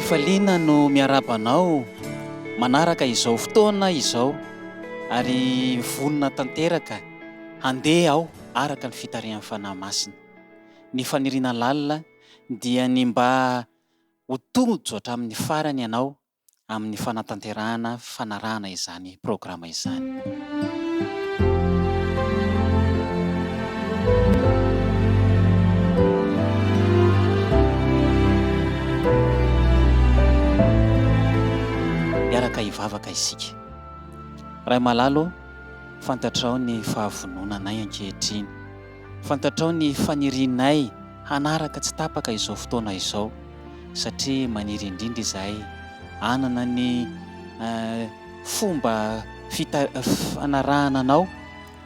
Faliana no miarabanao manaraka izao fotoana izao ary vonona tanteraka handeha aho araka ny fitarihan'ny fanahy masina. Ny faniriana lalina dia ny mba ho tojo hatramin'ny farany ianao amin'ny fanatanterahana fanarahana izany programa izany. Miaraka hivavaka isika. Ray malalo, fantatrao ny fahavononanay ankehitriny. Fantatrao ny fanirianay hanaraka tsy tapaka izao fotoana izao satria maniry indrindra izahay hanana ny fomba fanarahana anao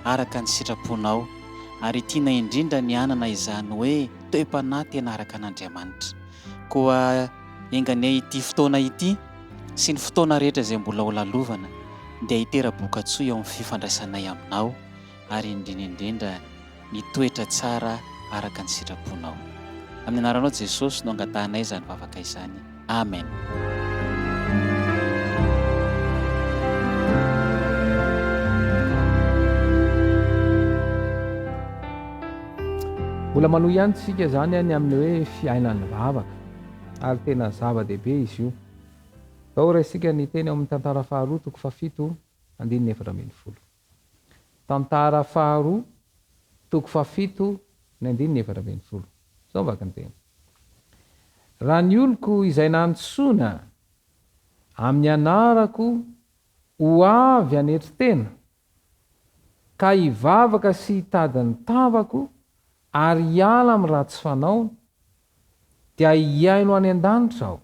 araka ny sitraponao ary tiana indrindra ny hanana izany hoe toe-panahy tena araka an'Andriamanitra. Koa engany ity fotoana ity sy ny fotoana rehetra izay mbola ho lalovana dia hitera-bokatsoa eo amin'ny fifandraisanay aminao ary indrindra ny toetra tsara araka ny sitraponao. Amin'ny anaranao Jesosy no angatahanay izany vavaka izany. Amen. Mbola manohy ihany tsika zany any amin'ny hoe fiainan'ny vavaka ary tena zava-dehibe izy io. Zao raisika ny teny amin'ny tantara faharoa toko fafito andininy efatra ambin'ny folo. Tantara faharoa toko fafito ny andininy efatra ambin'ny folo. Zao vaky ny teny. Raha ny oloko izay nantsoina amin'ny anarako ho avy anetri-tena ka hivavaka sy hitady ny tavako ary hiala amin'ny ratsy fanaony dia hiaino any an-danitra aho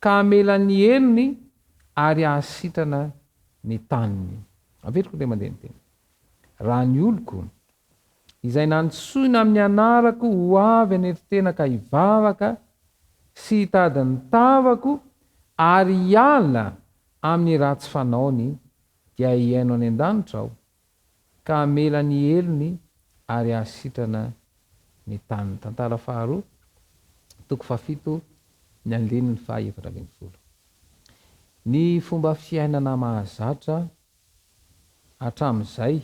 ka hamela ny elony ary hahasitrana ny taniny. Avetriko le mandeha ny teny. Raha ny oloko izay nantsoina amin'ny anarako ho avy anetri-tena ka hivavaka sy hitady ny tavako ary hiala amin'ny ratsy fanaony dia hiaino any an-danitra aho ka hamela ny elony ary hahasitrana ny taniny. Tantara faharoa toko fafito ny andininy fahaefatra ambin'ny folo. Ny fomba fiainana mahazatra hatramin'izay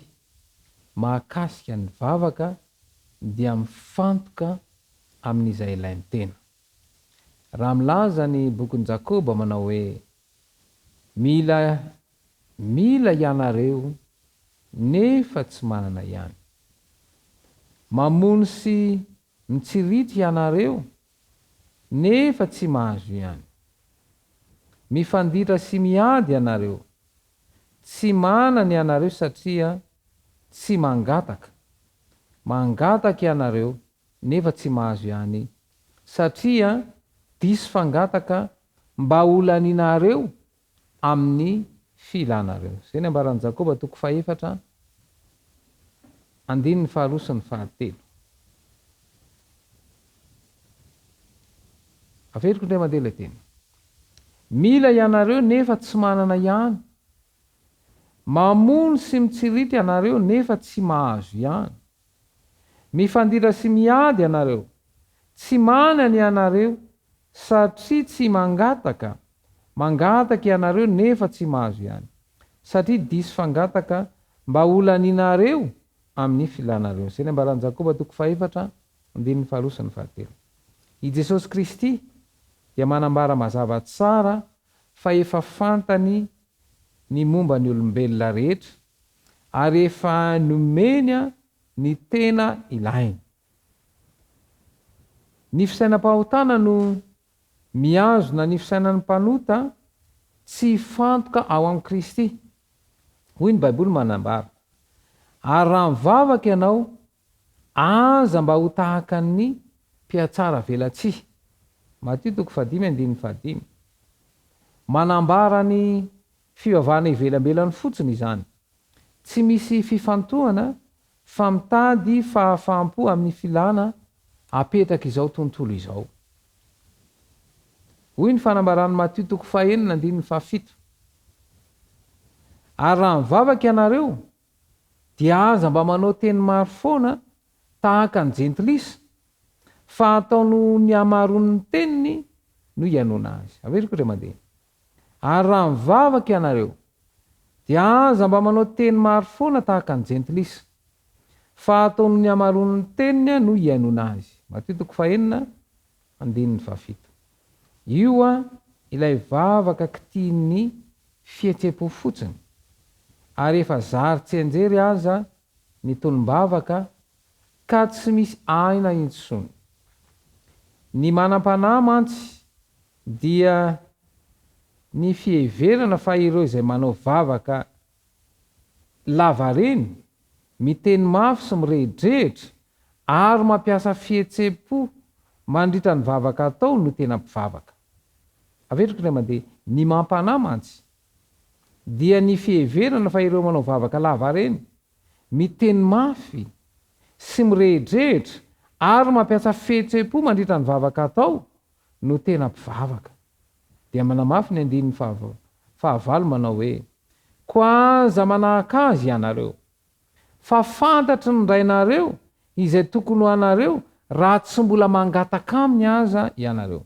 mahakasika ny vavaka dia mifantoka amin'izay ilainy tena. Raha milaza ny bokin'i Jakoba manao hoe mila ianareo nefa tsy manana ihany, mamono sy mitsirity ianareo nefa tsy mahazo ihany, mifanditra sy miady ianareo, tsy manana ianareo satria tsy mangataka ianareo nefa tsy mahazo ihany, satria diso fangataka mba olaninareo amin'ny filanareo. Zay ny ambaran'i Jakoba toko faefatra andininy faharoa sy ny fahatelo. Averiko ndray mandeha ilay teny. Mila ianareo nefa tsy manana ihany, mamono sy mitsirity ianareo nefa tsy mahazo ihany, mifandira sy miady ianareo, tsy manana ianareo satria tsy mangataka ianareo nefa tsy mahazo ihany, satria diso fangataka mba olaninareo amin'ny filanareo. Zay ny ambaran'i Jakoba toko faefatra andininy faharoa sy ny fahatelo. I Jesosy Kristy dia manambara mazava tsara fa efa fantany ny momba ny olombelona rehetra ary efa nomeny ny tena ilainy. Ny fisainam-pahotana no miazona ny fisainan'ny mpanota tsy fantoka ao amin'ny Kristy. Hoy ny Baiboly manambara, ary raha mivavaka ianao aza mba ho tahaka ny mpiatsara velatsihy. Mateo toko 5:5. Manambara ny fivavahana ivelambelany fotsiny izany. Tsy misy fifantohana fa mitady fahafaham-po amin'ny filana apetraka izao tontolo izao. Hoy ny fanambarany Mateo toko 6:7. Ary raha mivavaka ianareo dia aza mba manao teny maro foana tahaka ny jentilisa, fa ataony ny hamaroan'ny teniny no ianona azy. Averiko ry mandeha. Ary raha mivavaka ianareo dia aza mba manao teny maro foana tahaka ny jentilisa, fa ataony ny amaron'ny teniny no ianona azy. Mateo 4:7. Io ilay vavaka kitian'ny fihetsepo fotsiny, ary efa zary tsy anjery aza ny tolom-bavaka ka tsy misy aina intsony. Ny manam-panahy mantsy dia ny fiheverana fa ireo izay manao vavaka lava reny, miteny mafy sy mirehdrehitra ary mampiasa fihetsem-po mandritra ny vavaka atao no tena mpivavaka. Averiko ray mandeha. Ny mampanahy mantsy dia ny fiheverana fa ireo manao vavaka lava reny, miteny mafy sy mirehdrehitra ary mampiasa fihetsem-po mandritra ny vavaka atao no tena mpivavaka. Dia manamafy ny 9 manao hoe: ko aza manahaka azy ianareo, fa fantatry ny rainareo izay tokony ho anareo raha tsy mbola mangataka aminy aza ianareo.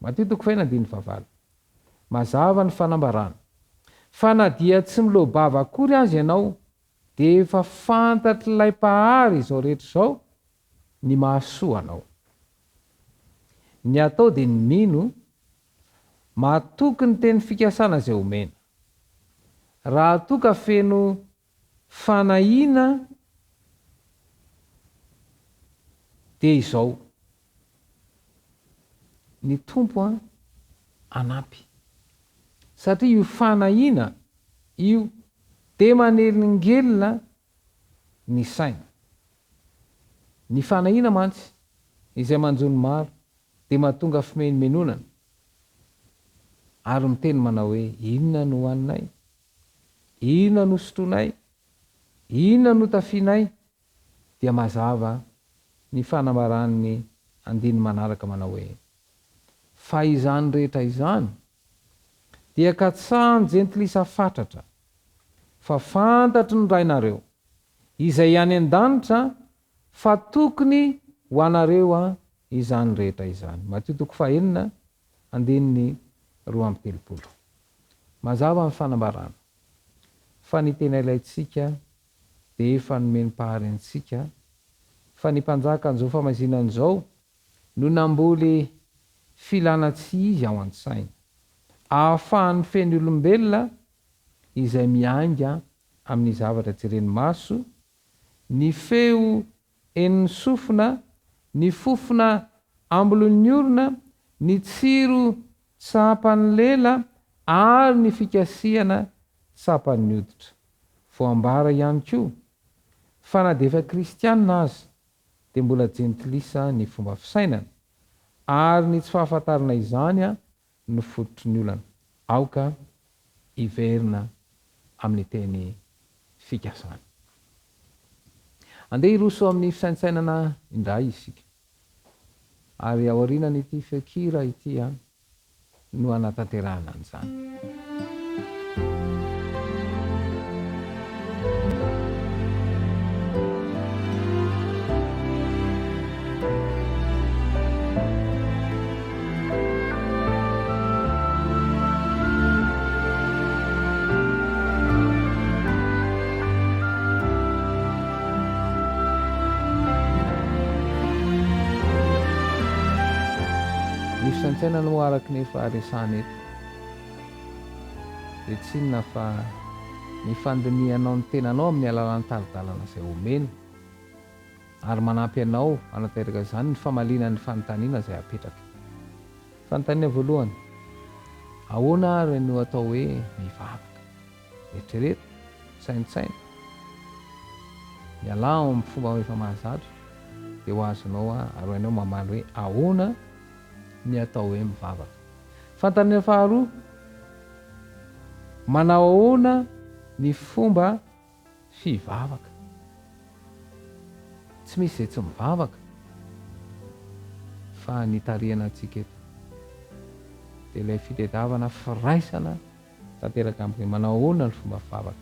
Mateo 5:7. Mazava ny fanambarana, fa na dia tsy milobava akory azy ianao dia efa fantatry ilay mpahary izao rehetra izao ny mahasoa anao. Ny atao dia ny mino mahatoky ny teny fikasana izay omena. Raha toka feno fanahiana dia izao: ny tompo anampy. Satria io fanahiana io dia manelingelina ny saina. Ny fanahiana mantsy izay manjony maro dia mahatonga fimenomenonana ary miteny manao hoe: inona no hoaninay, inona no sotroinay, inona no tafianay. Dia mazava ny fanambaran'ny andiny manaraka manao hoe: fa izany rehetra izany dia katsahany jentilisa fatratra, fa fantatry ny rainareo izay any an-danitra fa tokony ho anareo izany rehetra izany. Mateo 4:2. Mazava ny fanambarana fa ny tena ilayntsika dia efa nomeny-pahary antsika, fa ny mpanjaka an'izao famazinana izao no namboly filana tsy izy ao an-tsaina, ahafahan'ny feny olombelona izay mianga amin'ny zavatra jereny maso, ny feo en'ny sofina, ny fofona ambolon'ny orona, ny tsiro tsapan'ny lela ary ny fikasiana tsapan'ny hoditra. Voambara ihany koa fa na dia efa kristianina aza dia mbola jentilisa ny fomba fisainana, ary ny tsy fahafantarana izany no fototry ny olana. Aoka iverina amin'ny teny fikasana. Andeha hiroso amin'ny fisaintsainana indray isika, ary aorianan'ity fekira ity no anatanterahana an'izany. Fisaintsainana no araky ny faharesana eto dia tsy inona fa ny fandinihanao ny tenanao amin'ny alalan'ny taridalana izay omena, ary manampy anao anateraka izany ny famalinan'ny fanontaniana izay apetraka. Fanontaniana voalohany: ahoana ary no atao hoe mivavaka? Eritrereto, saintsaina, mialao amin'ny fomba efa mahazatra dia ho azonao ary hainao mamaly hoe ahoana ny atao hoe mivavaka. Fanontaniana faharoa: manao ahoana ny fomba fivavaka? Tsy misy izay tsy mivavaka, fa ny tarihana antsika eto dia ilay fitadiavana firaisana tanteraka aminy. Manao ahoana ny fomba fivavaka?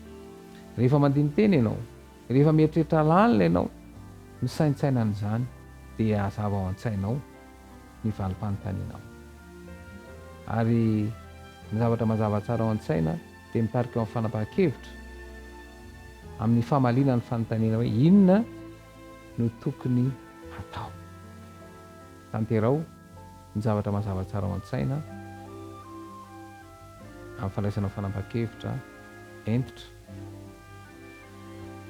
Rehefa mandiny teny ianao, rehefa mieritreritra lalina ianao, ny saintsainan'izany dia hazava ao an-tsainao ny valim-panontanianao. ary ny zavatra mazava tsara ao an-tsaina dia mitarika eo amin'ny fanapahan-kevitra amin'ny famalina ny fanontaniana hoe inona no tokony atao. Tanterao ny zavatra mazava tsara ao an-tsaina amin'ny fandraisana fanapahan-kevitra entitra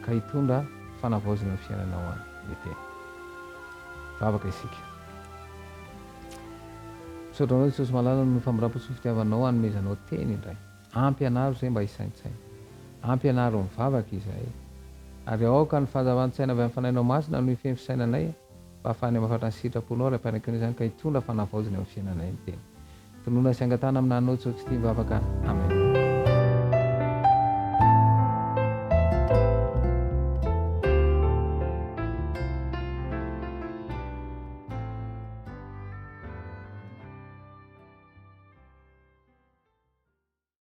ka hitondra fanavaozana ny fiainanao any lehibe. Vavaka isika. Misaotranao Jesosy malala no famirapo-tsy ny fitiavanao hanomezanao teny indray. Ampy anaro izay mba hisaintsaina. Ampy anaro mivavaka izay. Ary aoka ny fahazavan-tsaina avy amin'ny fanahinao masina no hifehy fisainanay mba hahafahany amafatra ny sitrapony ary ampianakiny izany ka hitondra fanavaozana amin'ny fiainanay ny teny. Tonoana sy angatana amin'nanao Jesosy Kristy mivavaka. Amen.